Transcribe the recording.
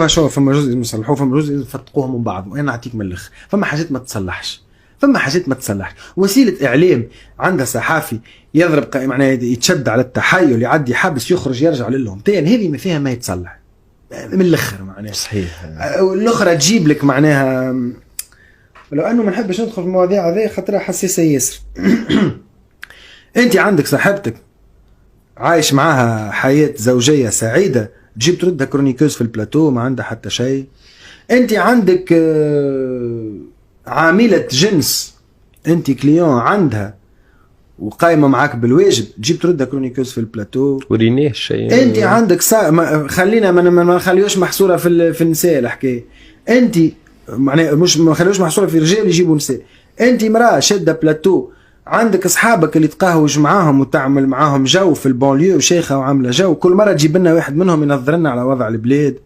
فما جزء يصلحوه، فما جزء يفتقوهم من بعض. وانا نعطيك من الاخر، فما حاجات ما تصلحش، وسيله اعلام عندها صحافي يضرب معناها يتشد على التحايل، يعدي حبس يخرج يرجع لهم تاني، هذه ما فيها ما يتصلح من الاخر معناها. صحيح. الاخرى تجيب لك معناها، لو انه ما نحبش ندخل في المواضيع هذه خاطرها حساسه ياسر. انت عندك صاحبتك عايش معاها حياه زوجيه سعيده، تجيب تردها كرونيكوز في البلاتو ما عندها حتى شيء. انت عندك عامله جنس، انت كليون عندها وقايمه معاك بالواجب، تجيب تردها كرونيكوز في البلاتو. ورينيه الشيء. انت عندك خلينا ما نخليوش محصوره في النساء الحكايه. انت معناها مش ما نخليوش محصوره في رجال يجيبوا نساء. انت مراه شاده بلاتو، عندك اصحابك اللي تقهوج معاهم وتعمل معاهم جو في البانليو وشيخه وعامله جو، كل مره تجيب لنا واحد منهم ينظر لنا على وضع البلاد.